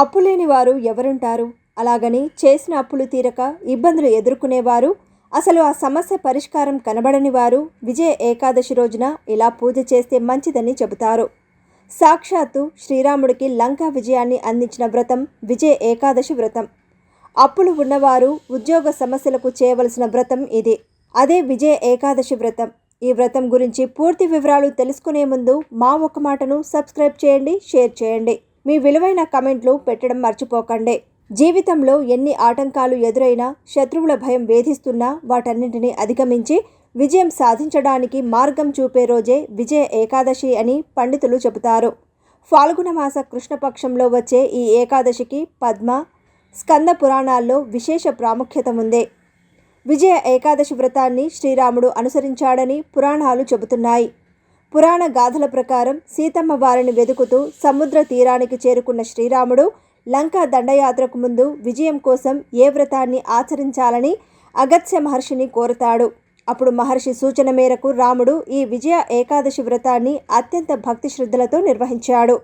అప్పులేని వారు ఎవరుంటారు? అలాగని చేసిన అప్పులు తీరక ఇబ్బందులు ఎదుర్కొనేవారు, అసలు ఆ సమస్య పరిష్కారం కనబడని వారు విజయ ఏకాదశి రోజున ఇలా పూజ చేస్తే మంచిదని చెబుతారు. సాక్షాత్తు శ్రీరాముడికి లంకా విజయాన్ని అందించిన వ్రతం విజయ ఏకాదశి వ్రతం. అప్పులు ఉన్నవారు ఉద్యోగ సమస్యలకు చేయవలసిన వ్రతం ఇది. అదే విజయ ఏకాదశి వ్రతం. ఈ వ్రతం గురించి పూర్తి వివరాలు తెలుసుకునే ముందు మా ఒక్క మాటను సబ్స్క్రైబ్ చేయండి, షేర్ చేయండి. మీ విలువైన కమెంట్లు పెట్టడం మర్చిపోకండి. జీవితంలో ఎన్ని ఆటంకాలు ఎదురైనా, శత్రువుల భయం వేధిస్తున్నా వాటన్నింటినీ అధిగమించి విజయం సాధించడానికి మార్గం చూపే రోజే విజయ ఏకాదశి అని పండితులు చెబుతారు. ఫాల్గుణ మాస కృష్ణపక్షంలో వచ్చే ఈ ఏకాదశికి పద్మ, స్కంద పురాణాల్లో విశేష ప్రాముఖ్యత ఉంది. విజయ ఏకాదశి వ్రతాన్ని శ్రీరాముడు అనుసరించాడని పురాణాలు చెబుతున్నాయి. పురాణ గాథల ప్రకారం సీతమ్మ వారిని వెతుకుతూ సముద్ర తీరానికి చేరుకున్న శ్రీరాముడు లంకా దండయాత్రకు ముందు విజయం కోసం ఏ వ్రతాన్ని ఆచరించాలని అగత్స్య మహర్షిని కోరతాడు. అప్పుడు మహర్షి సూచన మేరకు రాముడు ఈ విజయ ఏకాదశి వ్రతాన్ని అత్యంత భక్తి శ్రద్ధలతో నిర్వహించాడు.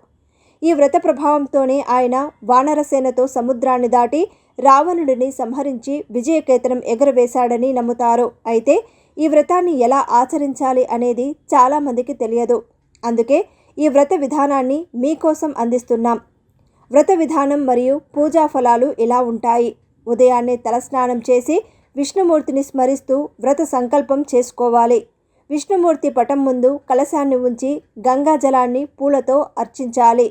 ఈ వ్రత ప్రభావంతోనే ఆయన వానరసేనతో సముద్రాన్ని దాటి రావణుడిని సంహరించి విజయకేతనం ఎగరవేశాడని నమ్ముతారు. అయితే ఈ వ్రతాన్ని ఎలా ఆచరించాలి అనేది చాలామందికి తెలియదు. అందుకే ఈ వ్రత విధానాన్ని మీకోసం అందిస్తున్నాం. వ్రత విధానం మరియు పూజా ఫలాలు ఇలా ఉంటాయి. ఉదయాన్నే తలస్నానం చేసి విష్ణుమూర్తిని స్మరిస్తూ వ్రత సంకల్పం చేసుకోవాలి. విష్ణుమూర్తి పటం ముందు కలశాన్ని ఉంచి గంగా జలాన్ని పూలతో అర్చించాలి.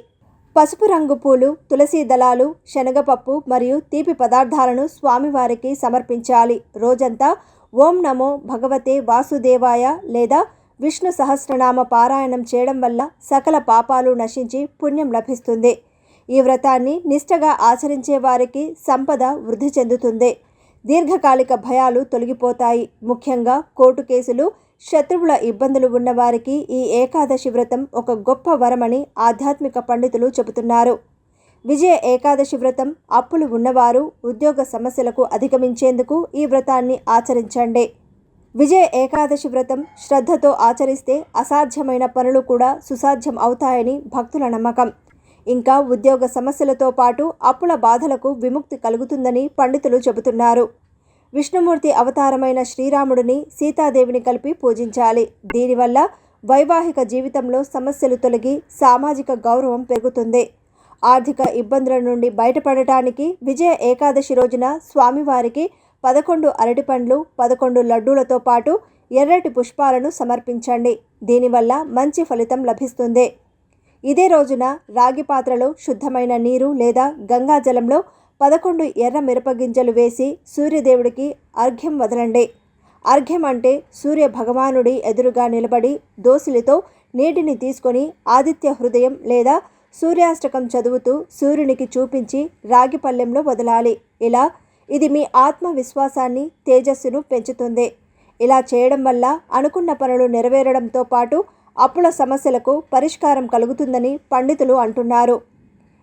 పసుపు రంగు పూలు, తులసి దళాలు, శనగపప్పు మరియు తీపి పదార్థాలను స్వామివారికి సమర్పించాలి. రోజంతా ఓం నమో భగవతే వాసుదేవాయ లేదా విష్ణు సహస్రనామ పారాయణం చేయడం వల్ల సకల పాపాలు నశించి పుణ్యం లభిస్తుంది. ఈ వ్రతాన్ని నిష్ఠగా ఆచరించే వారికి సంపద వృద్ధి చెందుతుంది. దీర్ఘకాలిక భయాలు తొలగిపోతాయి. ముఖ్యంగా కోర్టు కేసులు, శత్రువుల ఇబ్బందులు ఉన్నవారికి ఈ ఏకాదశి వ్రతం ఒక గొప్ప వరమని ఆధ్యాత్మిక పండితులు చెబుతున్నారు. విజయ ఏకాదశి వ్రతం అప్పులు ఉన్నవారు ఉద్యోగ సమస్యలకు అధిగమించేందుకు ఈ వ్రతాన్ని ఆచరించండి. విజయ ఏకాదశి వ్రతం శ్రద్ధతో ఆచరిస్తే అసాధ్యమైన పనులు కూడా సుసాధ్యం అవుతాయని భక్తుల నమ్మకం. ఇంకా ఉద్యోగ సమస్యలతో పాటు అప్పుల బాధలకు విముక్తి కలుగుతుందని పండితులు చెబుతున్నారు. విష్ణుమూర్తి అవతారమైన శ్రీరాముడిని, సీతాదేవిని కలిపి పూజించాలి. దీనివల్ల వైవాహిక జీవితంలో సమస్యలు తొలగి సామాజిక గౌరవం పెరుగుతుంది. ఆర్థిక ఇబ్బందుల నుండి బయటపడటానికి విజయ ఏకాదశి రోజున స్వామివారికి 11 అరటిపండ్లు, 11 లడ్డూలతో పాటు ఎర్రటి పుష్పాలను సమర్పించండి. దీనివల్ల మంచి ఫలితం లభిస్తుంది. ఇదే రోజున రాగి పాత్రలో శుద్ధమైన నీరు లేదా గంగా జలంలో 11 ఎర్ర మిరపగింజలు వేసి సూర్యదేవుడికి అర్ఘ్యం వదలండి. అర్ఘ్యం అంటే సూర్య భగవానుడి ఎదురుగా నిలబడి దోసిలితో నీటిని తీసుకొని ఆదిత్య హృదయం లేదా సూర్యాష్టకం చదువుతూ సూర్యునికి చూపించి రాగి పళ్ళెంలో వదలాలి. ఇది మీ ఆత్మవిశ్వాసాన్ని, తేజస్సును పెంచుతుంది. ఇలా చేయడం వల్ల అనుకున్న పనులు నెరవేరడంతో పాటు అప్పుల సమస్యలకు పరిష్కారం కలుగుతుందని పండితులు అంటున్నారు.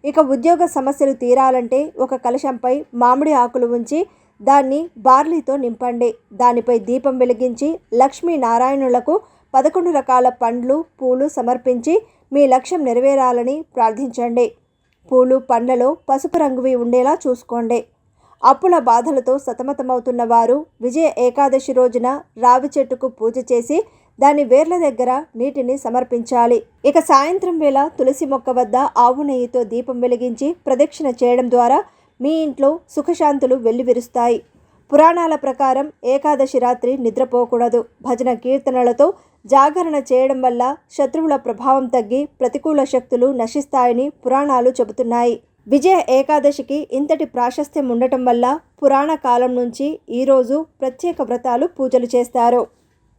ఇక ఉద్యోగ సమస్యలు తీరాలంటే ఒక కలశంపై మామిడి ఆకులు ఉంచి దాన్ని బార్లీతో నింపండి. దానిపై దీపం వెలిగించి లక్ష్మీనారాయణులకు 11 రకాల పండ్లు, పూలు సమర్పించి మీ లక్ష్యం నెరవేరాలని ప్రార్థించండి. పూలు, పండ్లలో పసుపు రంగువి ఉండేలా చూసుకోండి. అప్పుల బాధలతో సతమతమవుతున్న వారు విజయ ఏకాదశి రోజున రావి చెట్టుకు పూజ చేసి దాని వేర్ల దగ్గర నీటిని సమర్పించాలి. ఇక సాయంత్రం వేళ తులసి మొక్క వద్ద ఆవు నెయ్యితో దీపం వెలిగించి ప్రదక్షిణ చేయడం ద్వారా మీ ఇంట్లో సుఖశాంతులు వెల్లివిరుస్తాయి. పురాణాల ప్రకారం ఏకాదశి రాత్రి నిద్రపోకూడదు. భజన కీర్తనలతో జాగరణ చేయడం వల్ల శత్రువుల ప్రభావం తగ్గి ప్రతికూల శక్తులు నశిస్తాయని పురాణాలు చెబుతున్నాయి. విజయ ఏకాదశికి ఇంతటి ప్రాశస్త్యం ఉండటం వల్ల పురాణ కాలం నుంచి ఈరోజు ప్రత్యేక వ్రతాలు, పూజలు చేస్తారు.